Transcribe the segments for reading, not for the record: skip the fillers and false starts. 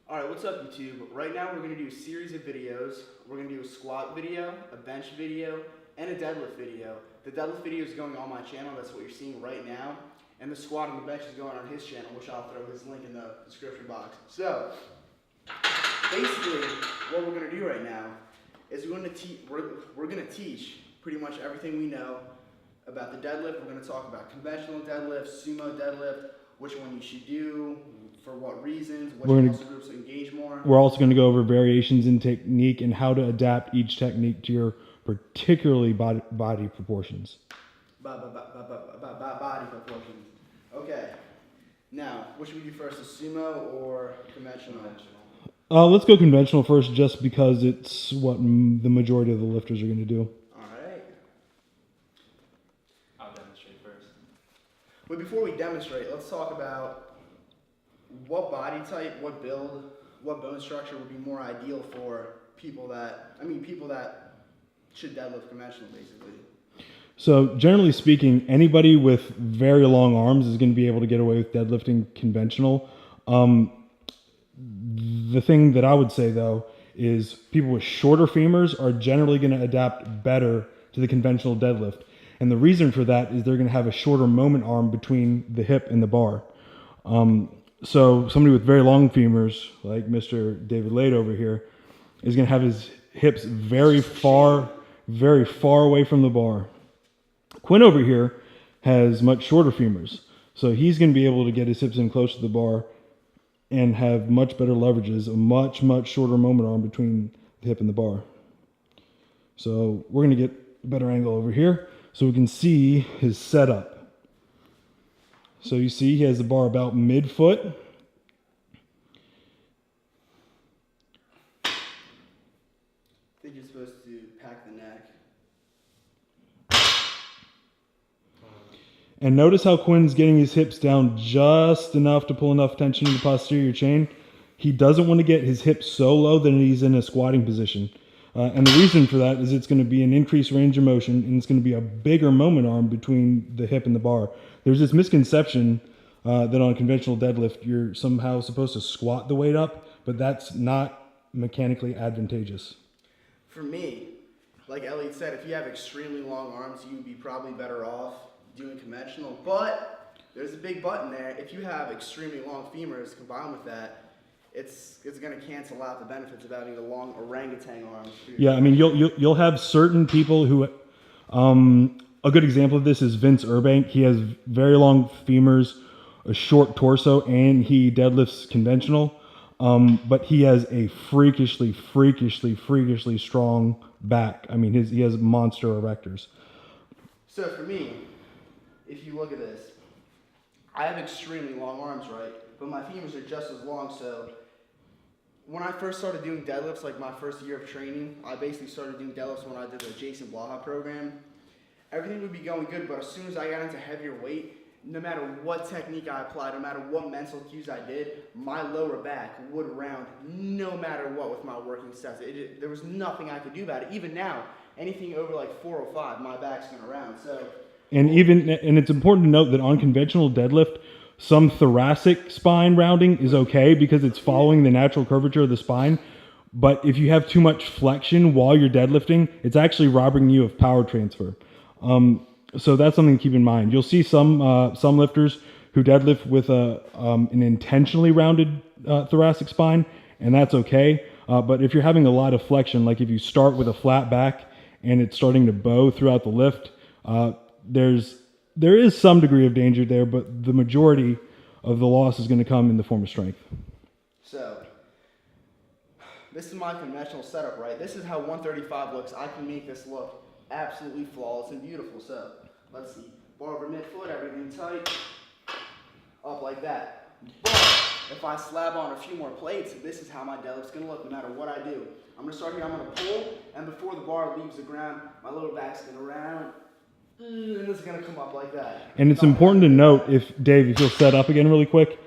Alright, what's up YouTube? Right now we're going to do a series of videos. We're going to do a squat video, a bench video, and a deadlift video. The deadlift video is going on my channel, that's what you're seeing right now. And the squat and the bench is going on his channel, which I'll throw his link in the description box. So, basically, what we're going to do right now is we're going to teach pretty much everything we know about the deadlift. We're going to talk about conventional deadlift, sumo deadlift, which one you should do, for what reasons, which muscle groups engage more. We're also going to go over variations in technique and how to adapt each technique to your particularly body proportions. Body proportions. Okay. Now, what should we do first, a sumo or conventional? Let's go conventional first, just because it's what the majority of the lifters are going to do. I'll demonstrate first. But before we demonstrate, let's talk about what body type, what build, what bone structure would be more ideal for people that should deadlift conventional, basically. So generally speaking, anybody with very long arms is going to be able to get away with deadlifting conventional. The thing that I would say though is people with shorter femurs are generally going to adapt better to the conventional deadlift. And the reason for that is they're going to have a shorter moment arm between the hip and the bar. So somebody with very long femurs, like Mr. David Lade over here, is going to have his hips very far away from the bar. Quinn over here has much shorter femurs, so he's going to be able to get his hips in close to the bar and have much better leverages, a much shorter moment arm between the hip and the bar. So we're going to get a better angle over here so we can see his setup. So you see he has the bar about mid-foot. I think you're supposed to pack the neck. And notice how Quinn's getting his hips down just enough to pull enough tension in the posterior chain. He doesn't want to get his hips so low that he's in a squatting position. And the reason for that is it's going to be an increased range of motion, and it's going to be a bigger moment arm between the hip and the bar. There's this misconception that on a conventional deadlift, you're somehow supposed to squat the weight up, but that's not mechanically advantageous. For me, like Elliot said, if you have extremely long arms, you'd be probably better off doing conventional, but there's a big but in there. If you have extremely long femurs combined with that, it's going to cancel out the benefits of having a long orangutan arm. Yeah, I mean, you'll have certain people who, a good example of this is Vince Urbank. He has very long femurs, a short torso, and he deadlifts conventional, but he has a freakishly strong back. I mean, he has monster erectors. So for me, if you look at this, I have extremely long arms, right? But my femurs are just as long, so when I first started doing deadlifts, like my first year of training, I basically started doing deadlifts when I did the Jason Blaha program. Everything would be going good, but as soon as I got into heavier weight, no matter what technique I applied, no matter what mental cues I did, my lower back would round no matter what with my working sets. There was nothing I could do about it. Even now, anything over like 405, my back's gonna round. So. And it's important to note that on conventional deadlift, some thoracic spine rounding is okay because it's following the natural curvature of the spine. But if you have too much flexion while you're deadlifting, it's actually robbing you of power transfer. So that's something to keep in mind. You'll see some lifters who deadlift with an intentionally rounded thoracic spine, and that's okay. But if you're having a lot of flexion, like if you start with a flat back and it's starting to bow throughout the lift, there is some degree of danger there, but the majority of the loss is going to come in the form of strength. So, this is my conventional setup, right? This is how 135 looks. I can make this look absolutely flawless and beautiful. So, let's see. Bar over midfoot, everything tight. Up like that. But, if I slab on a few more plates, this is how my deadlift's going to look no matter what I do. I'm going to start here, I'm going to pull, and before the bar leaves the ground, my lower back's going to round. And it's going to come up like that. And it's important to note, if you'll set up again really quick,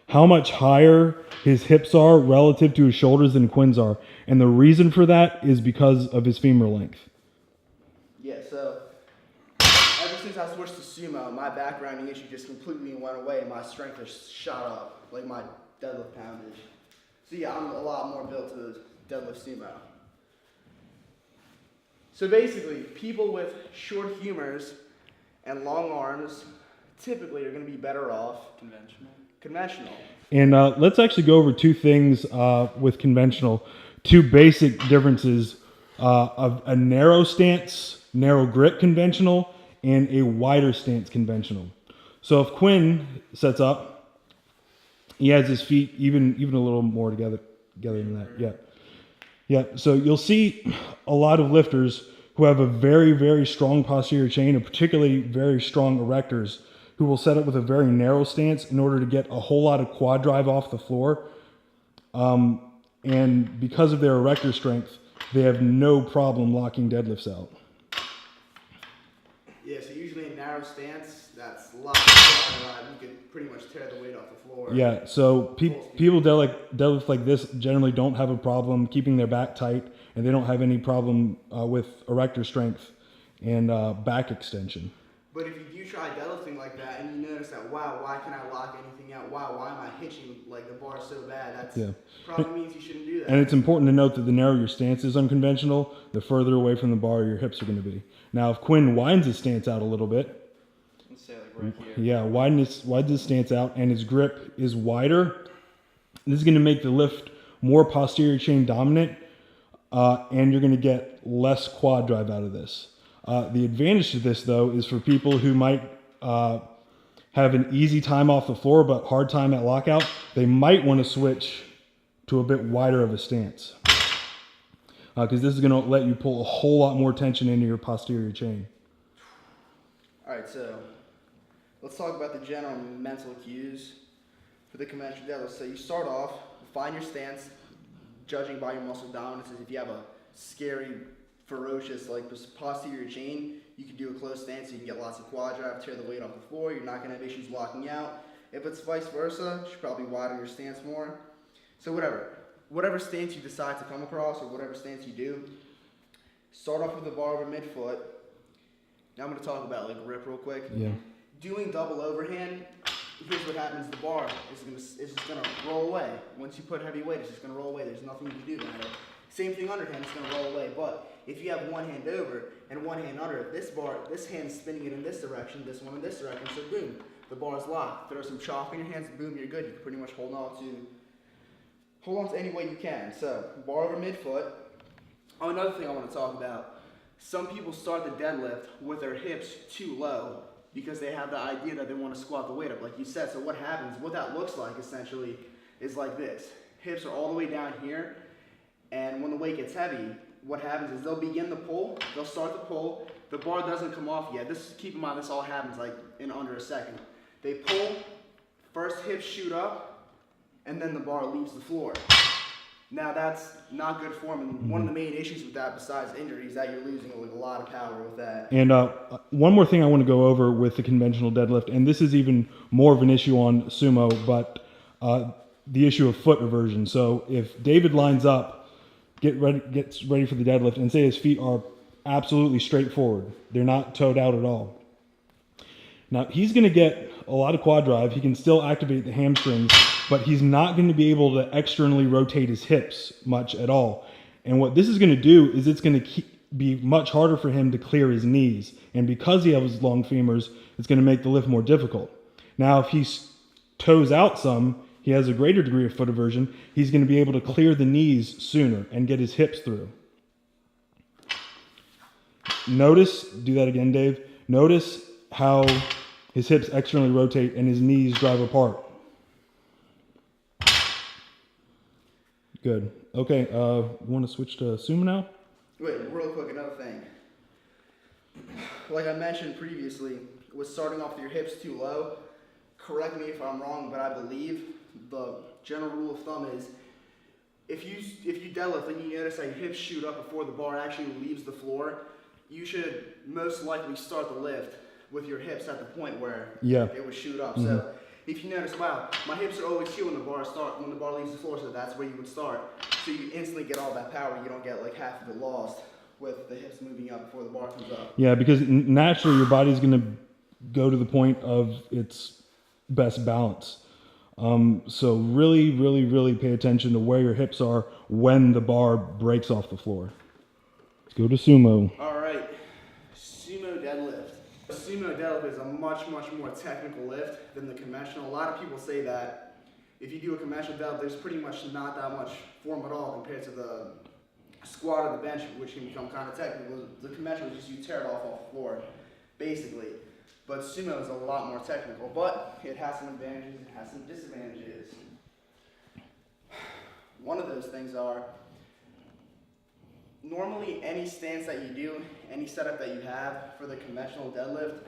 how much higher his hips are relative to his shoulders than Quinn's are. And the reason for that is because of his femur length. Yeah, so ever since I switched to sumo, my back rounding issue just completely went away and my strength has shot up, like my deadlift poundage. So yeah, I'm a lot more built to deadlift sumo. So basically, people with short humors and long arms typically are going to be better off conventional. And let's actually go over two things with conventional, two basic differences of a narrow stance, narrow grip conventional, and a wider stance conventional. So if Quinn sets up, he has his feet even a little more together than that. Yeah. Yeah, so you'll see a lot of lifters who have a very, very strong posterior chain, and particularly very strong erectors, who will set up with a very narrow stance in order to get a whole lot of quad drive off the floor. And because of their erector strength, they have no problem locking deadlifts out. Yeah, so usually a narrow stance, that's a lot of you can pretty much tear the weight off the floor. Yeah, so people deadlift like this generally don't have a problem keeping their back tight, and they don't have any problem with erector strength and back extension. But if you do try deadlifting like that and you notice that, wow, why can't I lock anything out? Wow, why am I hitching like the bar so bad? That's probably means you shouldn't do that. And it's important to note that the narrower your stance is unconventional, the further away from the bar your hips are going to be. Now, if Quinn widens his stance out a little bit, Let's say like right here. yeah, widens his stance out, and his grip is wider, this is going to make the lift more posterior chain dominant, and you're going to get less quad drive out of this. The advantage to this, though, is for people who might have an easy time off the floor but hard time at lockout. They might want to switch to a bit wider of a stance, because this is going to let you pull a whole lot more tension into your posterior chain. All right, so let's talk about the general mental cues for the conventional deadlift. So you start off, find your stance, judging by your muscle dominances. If you have a scary, ferocious, like posterior chain, you can do a closed stance. So you can get lots of quad drive, tear the weight off the floor. You're not going to have issues locking out. If it's vice versa, you should probably widen your stance more. So whatever stance you decide to come across or whatever stance you do, start off with the bar over midfoot. Now I'm going to talk about like grip real quick. Yeah. Doing double overhand, here's what happens. The bar is just going to roll away. Once you put heavy weight, it's just going to roll away. There's nothing you can do about it. Same thing underhand, it's going to roll away. But if you have one hand over and one hand under, this hand's spinning it in this direction, this one in this direction, so boom, the bar's locked. Throw some chalk in your hands, boom, you're good. You can pretty much hold on to any way you can. So, bar over midfoot. Oh, another thing I want to talk about. Some people start the deadlift with their hips too low because they have the idea that they want to squat the weight up, like you said. So what happens, what that looks like essentially is like this. Hips are all the way down here, and when the weight gets heavy, what happens is they'll begin the pull, they'll start the pull, the bar doesn't come off yet. Keep in mind, this all happens like in under a second. They pull, first hips shoot up, and then the bar leaves the floor. Now that's not good form, and one of the main issues with that, besides injury, is that you're losing a lot of power with that. And one more thing I want to go over with the conventional deadlift, and this is even more of an issue on sumo, but the issue of foot reversion. So if David lines up, gets ready for the deadlift, and say his feet are absolutely straight forward, they're not toed out at all. Now he's going to get a lot of quad drive. He can still activate the hamstrings, but he's not going to be able to externally rotate his hips much at all. And what this is going to do is it's going to be much harder for him to clear his knees. And because he has long femurs, it's going to make the lift more difficult. Now, if he toes out some, he has a greater degree of foot aversion, he's going to be able to clear the knees sooner and get his hips through. Notice, do that again, Dave. Notice how his hips externally rotate and his knees drive apart. Good. Okay, you want to switch to sumo now? Wait, real quick, another thing. Like I mentioned previously, with starting off with your hips too low, correct me if I'm wrong, but I believe the general rule of thumb is if you deadlift and you notice that your hips shoot up before the bar actually leaves the floor, you should most likely start the lift with your hips at the point where it would shoot up. Mm-hmm. So if you notice, wow, my hips are always here when the bar leaves the floor, so that's where you would start. So you instantly get all that power. You don't get like half of it lost with the hips moving up before the bar comes up. Yeah, because naturally your body's going to go to the point of its best balance. So really, really, really pay attention to where your hips are when the bar breaks off the floor. Let's go to sumo. All right, sumo deadlift. Sumo deadlift is a much more technical lift than the conventional. A lot of people say that if you do a conventional deadlift, there's pretty much not that much form at all compared to the squat or the bench, which can become kind of technical. The conventional is just you tear it off the floor, basically. But sumo is a lot more technical, but it has some advantages, it has some disadvantages. One of those things are, normally any stance that you do, any setup that you have for the conventional deadlift,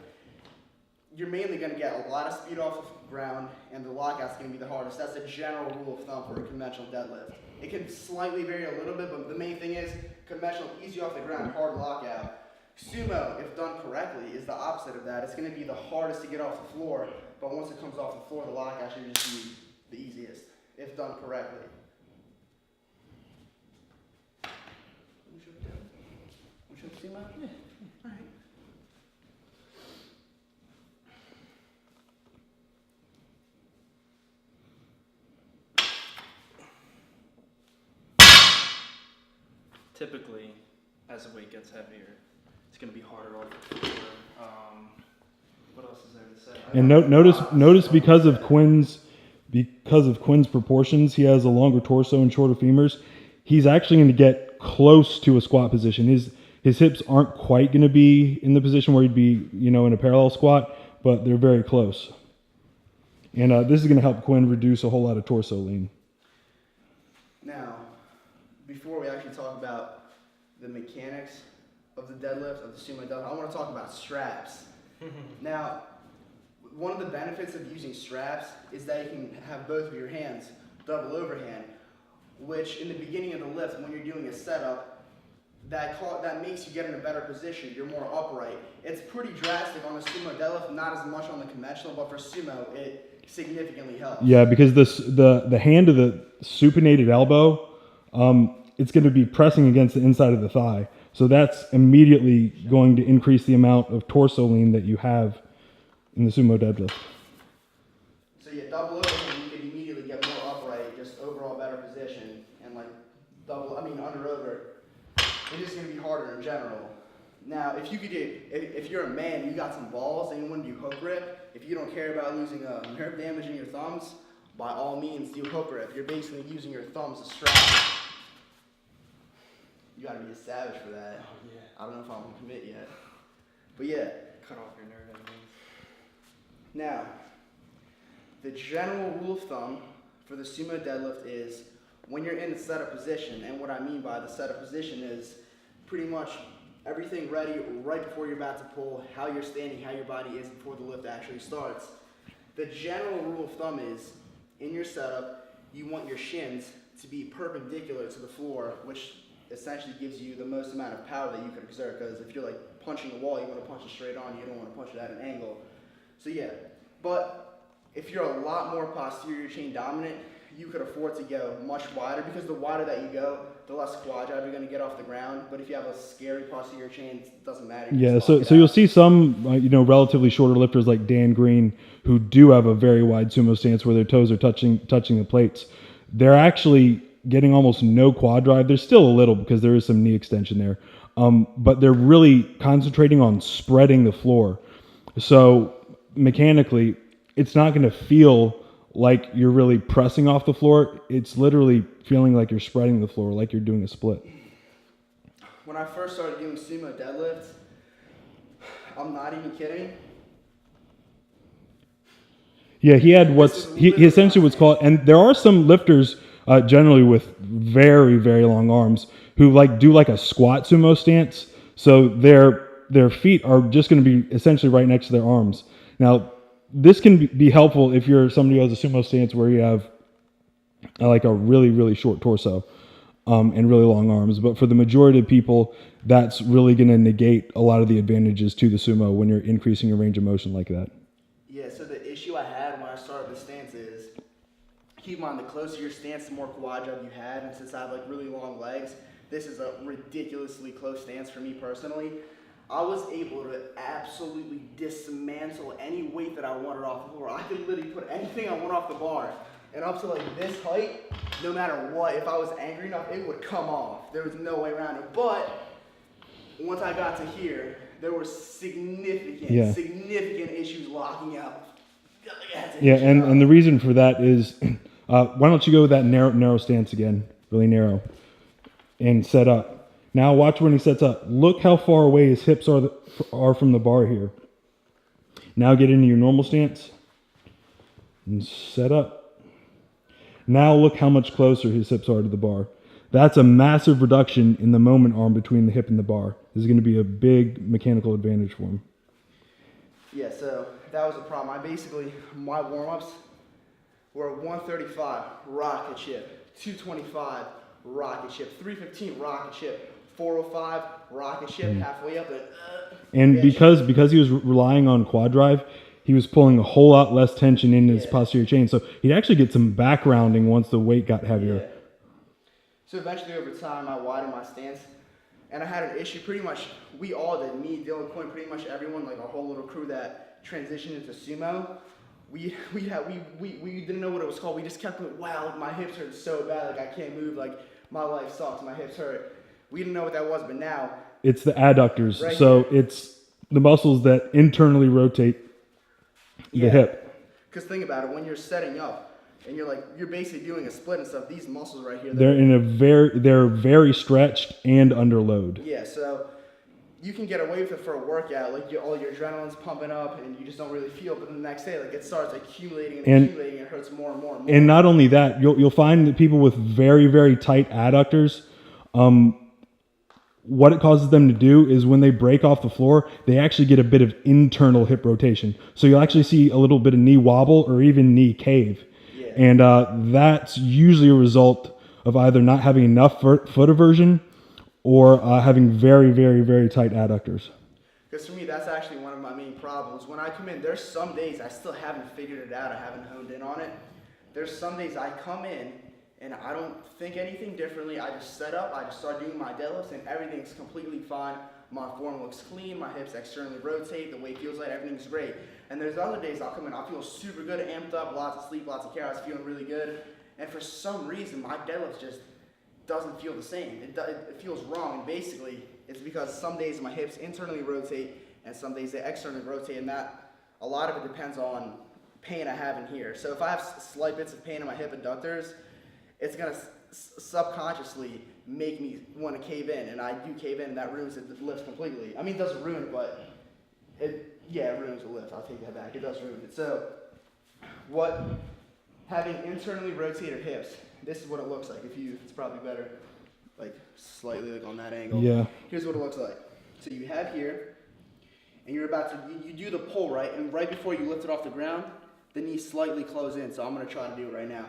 you're mainly going to get a lot of speed off the ground, and the lockout's going to be the hardest. That's a general rule of thumb for a conventional deadlift. It can slightly vary a little bit, but the main thing is conventional, easy off the ground, hard lockout. Sumo, if done correctly, is the opposite of that. It's going to be the hardest to get off the floor, but once it comes off the floor, the lockout should just be the easiest, if done correctly. Sumo? Yeah. All right. Typically, as the weight gets heavier, it's going to be harder off the floor. What else is there to say? And notice because of Quinn's proportions, he has a longer torso and shorter femurs. He's actually going to get close to a squat position. His hips aren't quite going to be in the position where he'd be, in a parallel squat, but they're very close. And this is going to help Quinn reduce a whole lot of torso lean. Now, before we actually talk about the mechanics of the deadlift, of the sumo deadlift, I want to talk about straps. Now, one of the benefits of using straps is that you can have both of your hands double overhand, which in the beginning of the lift, when you're doing a setup, that makes you get in a better position. You're more upright. It's pretty drastic on the sumo deadlift, not as much on the conventional, but for sumo, it significantly helps. Yeah, because the hand of the supinated elbow, it's going to be pressing against the inside of the thigh. So that's immediately going to increase the amount of torso lean that you have in the sumo deadlift. So yeah, double overhand, you can immediately get more upright, just overall better position, and like under over. It's just going to be harder in general. Now, if you're a man, you got some balls, and you want to do hook grip, if you don't care about losing nerve damage in your thumbs, by all means do hook grip. You're basically using your thumbs as strap. You got to be a savage for that. Oh, yeah. I don't know if I'm going to commit yet. But yeah. Cut off your nerve endings. Now, the general rule of thumb for the sumo deadlift is when you're in the setup position, and what I mean by the setup position is pretty much everything ready right before you're about to pull, how you're standing, how your body is before the lift actually starts. The general rule of thumb is, in your setup, you want your shins to be perpendicular to the floor, which essentially gives you the most amount of power that you can exert, because if you're like punching a wall, you want to punch it straight on, you don't want to punch it at an angle. So yeah, but if you're a lot more posterior chain dominant, you could afford to go much wider, because the wider that you go, the less quad drive you're going to get off the ground. But if you have a scary posterior chain, it doesn't matter. Yeah, so you'll see some relatively shorter lifters like Dan Green who do have a very wide sumo stance where their toes are touching the plates. They're actually getting almost no quad drive. There's still a little because there is some knee extension there, but they're really concentrating on spreading the floor. So mechanically, it's not going to feel like you're really pressing off the floor. It's literally feeling like you're spreading the floor, like you're doing a split. When I first started doing sumo deadlifts, I'm not even kidding. Yeah, he essentially what's called, and there are some lifters generally with very, very long arms who do a squat sumo stance. So their feet are just going to be essentially right next to their arms. Now, this can be helpful if you're somebody who has a sumo stance where you have a really, really short torso and really long arms. But for the majority of people, that's really going to negate a lot of the advantages to the sumo when you're increasing your range of motion like that. Yeah, so the issue I had when I started the stance is, keep in mind, the closer your stance, the more quad drive you had. And since I have really long legs, this is a ridiculously close stance for me personally. I was able to absolutely dismantle any weight that I wanted off the floor. I could literally put anything I want off the bar. And up to like this height, no matter what, if I was angry enough, it would come off. There was no way around it. But once I got to here, there were significant issues locking out. Yeah, and the reason for that is, why don't you go with that narrow stance again, really narrow, and set up. Now watch when he sets up. Look how far away his hips are from the bar here. Now get into your normal stance and set up. Now look how much closer his hips are to the bar. That's a massive reduction in the moment arm between the hip and the bar. This is going to be a big mechanical advantage for him. Yeah, so that was a problem. My warm-ups were 135, rocket chip, 225, rocket chip, 315, rocket chip, 405, rocket chip, halfway up, and because he was relying on quad drive, he was pulling a whole lot less tension in his posterior chain. So he'd actually get some back rounding once the weight got heavier. Yeah. So eventually over time, I widened my stance, and I had an issue. Pretty much, we all did. Me, Dylan, Quinn, pretty much everyone, like our whole little crew that transitioned into sumo. We didn't know what it was called. We just kept going, wow, my hips hurt so bad, like I can't move, like my life sucks, my hips hurt. We didn't know what that was, but now it's the adductors. Right so here. It's the muscles that internally rotate the hip. Because think about it, when you're setting up and you're basically doing a split and stuff, these muscles right here, they're very stretched and under load. Yeah, so you can get away with it for a workout, like all your adrenaline's pumping up and you just don't really feel it, but the next day, like it starts accumulating and accumulating, and it hurts more and more and more. And not only that, you'll find that people with very, very tight adductors, what it causes them to do is when they break off the floor, they actually get a bit of internal hip rotation. So you'll actually see a little bit of knee wobble or even knee cave. Yeah. And that's usually a result of either not having enough foot aversion or having very, very, very tight adductors. Because for me, that's actually one of my main problems. When I come in, there's some days I still haven't figured it out. I haven't honed in on it. There's some days I come in and I don't think anything differently. I just set up, I just start doing my deadlifts, and everything's completely fine. My form looks clean, my hips externally rotate, the weight feels light, everything's great. And there's other days I'll come in, I'll feel super good, amped up, lots of sleep, lots of carrots, feeling really good. And for some reason, my deadlift just doesn't feel the same. It feels wrong, and basically, it's because some days my hips internally rotate, and some days they externally rotate, and that, a lot of it depends on pain I have in here. So if I have slight bits of pain in my hip adductors, it's going to subconsciously make me want to cave in, and I do cave in, and that ruins the lift completely. I mean, it doesn't ruin it, but it ruins the lift. I'll take that back. It does ruin it. So having internally rotated hips, this is what it looks like. It's probably better, like slightly like on that angle. Yeah. Here's what it looks like. So you have here, and you're about to, you do the pull, right? And right before you lift it off the ground, the knees slightly close in. So I'm going to try to do it right now.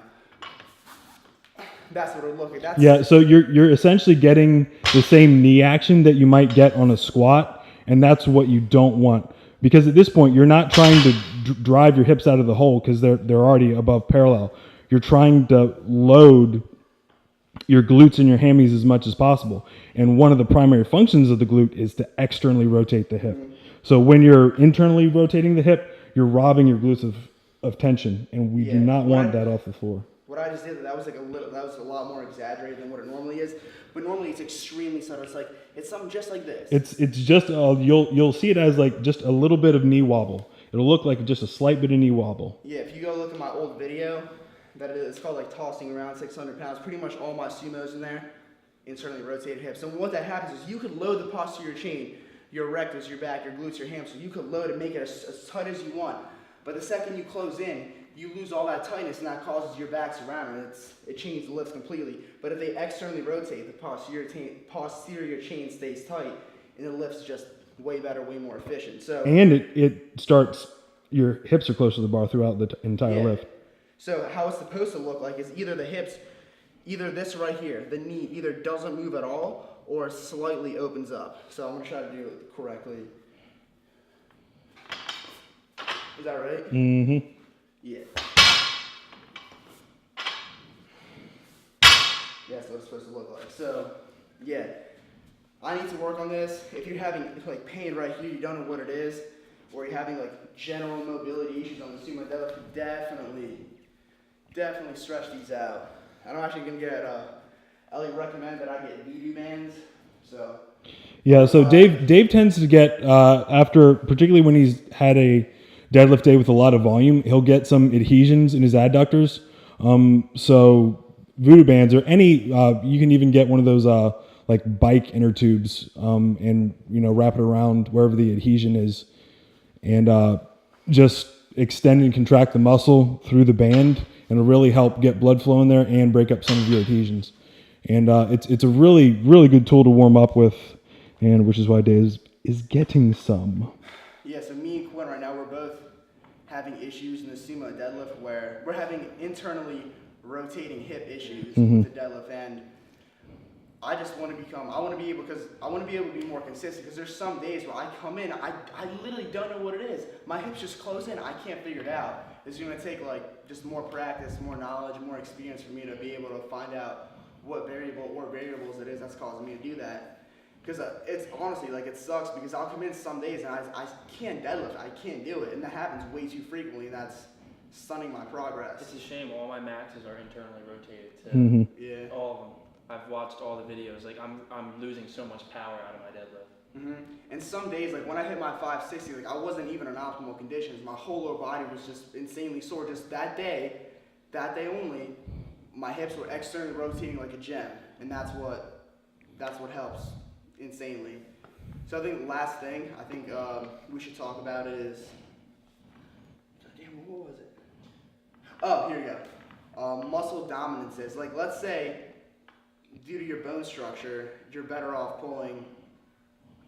That's what it would look like. So you're essentially getting the same knee action that you might get on a squat, and that's what you don't want. Because at this point, you're not trying to drive your hips out of the hole because they're already above parallel. You're trying to load your glutes and your hammies as much as possible. And one of the primary functions of the glute is to externally rotate the hip. Mm-hmm. So when you're internally rotating the hip, you're robbing your glutes of tension, and we do not want that off the floor. What I just did, that was a lot more exaggerated than what it normally is. But normally it's extremely subtle. It's something just like this. It's just you'll see it as like just a little bit of knee wobble. It'll look like just a slight bit of knee wobble. Yeah, if you go look at my old video, it's called like tossing around 600 pounds. Pretty much all my sumos in there, internally rotated hips. And what that happens is you could load the posterior chain, your rectors, your back, your glutes, your hamstrings. You could load and make it as tight as you want. But the second you close in, you lose all that tightness, and that causes your backs around, and it changes the lift completely. But if they externally rotate, the posterior chain stays tight, and the lift's just way better, way more efficient. So and it starts, your hips are close to the bar throughout the entire lift. So how it's supposed to look like is either the hips, either this right here, the knee either doesn't move at all or slightly opens up. So I'm gonna try to do it correctly. Is that right? Mm-hmm. Yeah. That's what it's supposed to look like. So, yeah. I need to work on this. If you're having like pain right here, you don't know what it is, or you're having like general mobility issues on the sumo deadlift, definitely stretch these out. I'm actually gonna get Ellie recommend that I get voodoo bands. So Yeah, so Dave tends to get after, particularly when he's had a deadlift day with a lot of volume, he'll get some adhesions in his adductors. So voodoo bands or any you can even get one of those like bike inner tubes and wrap it around wherever the adhesion is, and just extend and contract the muscle through the band, and it'll really help get blood flow in there and break up some of your adhesions. And it's a really good tool to warm up with, and which is why Dave is getting some. yeah, so me and Quinn right now, we're both having issues in the sumo deadlift where we're having internally rotating hip issues with the deadlift, and I just want to be able to be more consistent, because there's some days where I come in, I literally don't know what it is. My hips just close in, I can't figure it out. It's going to take like just more practice, more knowledge, more experience for me to be able to find out what variable or variables it is that's causing me to do that. Because it's honestly, like, it sucks, because I'll come in some days and I can't deadlift, I can't do it, and that happens way too frequently, and that's stunning my progress. It's a shame all my maxes are internally rotated too. Yeah. All of them. I've watched all the videos. Like I'm losing so much power out of my deadlift. And some days, like when I hit my 560, like I wasn't even in optimal conditions. My whole lower body was just insanely sore. Just that day only, my hips were externally rotating like a gem, and that's what helps insanely. So I think the last thing I think we should talk about is, damn, what was it? Oh, here we go. Muscle dominances. Like, let's say, due to your bone structure, you're better off pulling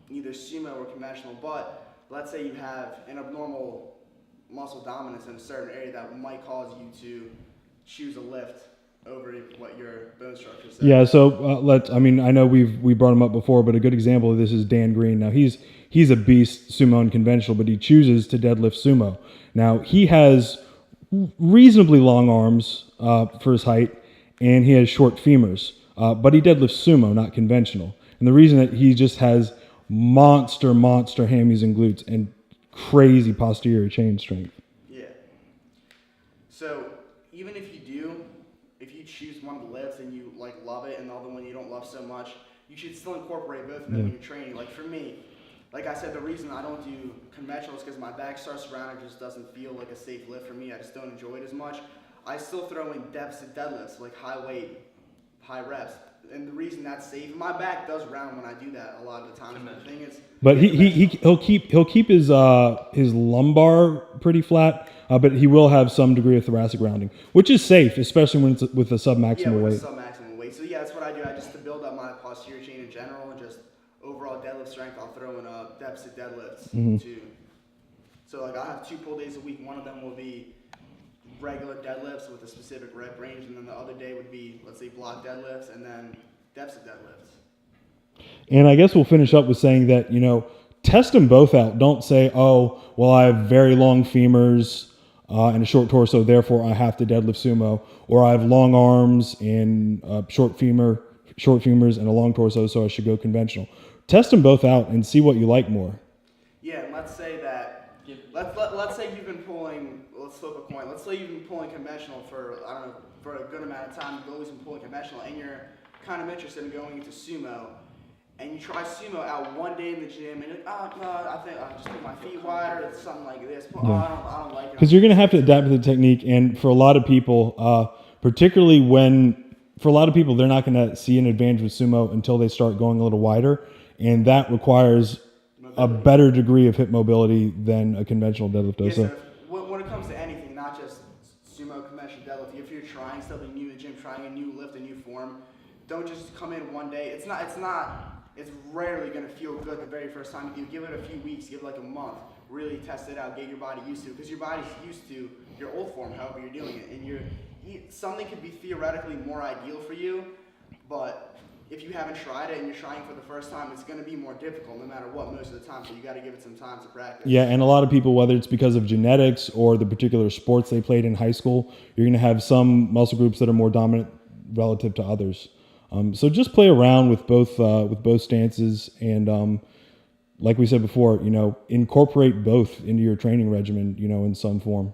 either sumo or conventional, but let's say you have an abnormal muscle dominance in a certain area that might cause you to choose a lift over what your bone structure says. Yeah, so I know we brought him up before, but a good example of this is Dan Green. Now he's a beast sumo and conventional, but he chooses to deadlift sumo. Now he has reasonably long arms for his height, and he has short femurs, but he deadlifts sumo, not conventional. And the reason that he just has monster hammies and glutes and crazy posterior chain strength. Yeah. So even if you choose one of the lifts and you like love it, and the other one you don't love so much, you should still incorporate both of them when you're training. Like for me, like I said, the reason I don't do conventional is because my back starts around, it just doesn't feel like a safe lift for me. I just don't enjoy it as much. I still throw in deficit deadlifts, like high weight, high reps. And the reason that's safe, my back does round when I do that a lot of the time. The thing is, but he'll keep his lumbar pretty flat, but he will have some degree of thoracic rounding, which is safe, especially when it's with a submaximal weight. Submaximal weight. So yeah, that's what I do. I just to build up my posterior chain in general and just overall deadlift strength. I'll throw in deficit deadlifts too. So like I have 2 pull days a week. One of them will be regular deadlifts with a specific rep range, and then the other day would be, let's say, block deadlifts and then deficit deadlifts. And I guess we'll finish up with saying that, test them both out. Don't say, oh, well, I have very long femurs and a short torso, therefore I have to deadlift sumo, or I have long arms and short femurs and a long torso, so I should go conventional. Test them both out and see what you like more. Yeah, and let's say that, let's say you've been pulling, let's flip a coin, let's say you've been pulling conventional for a good amount of time, you've always been pulling conventional, and you're kind of interested in going into sumo, and you try sumo out one day in the gym, and you're like, oh, no, I think I'll just put my feet wider, it's something like this, I don't like it. Because you're going to have to adapt to the technique, and for a lot of people, particularly for a lot of people, they're not going to see an advantage with sumo until they start going a little wider, and that requires a better degree of hip mobility than a conventional deadlift does. Yeah, so when it comes to anything, not just sumo, conventional deadlift, if you're trying something new in the gym, trying a new lift, a new form, don't just come in one day. It's rarely going to feel good the very first time you do. Give it a few weeks, give it like a month, really test it out, get your body used to it, because your body's used to your old form, however you're doing it, and something could be theoretically more ideal for you, but if you haven't tried it and you're trying for the first time, it's going to be more difficult no matter what most of the time, so you got to give it some time to practice. Yeah, and a lot of people, whether it's because of genetics or the particular sports they played in high school, you're going to have some muscle groups that are more dominant relative to others. So just play around with both stances, and like we said before, incorporate both into your training regimen, in some form.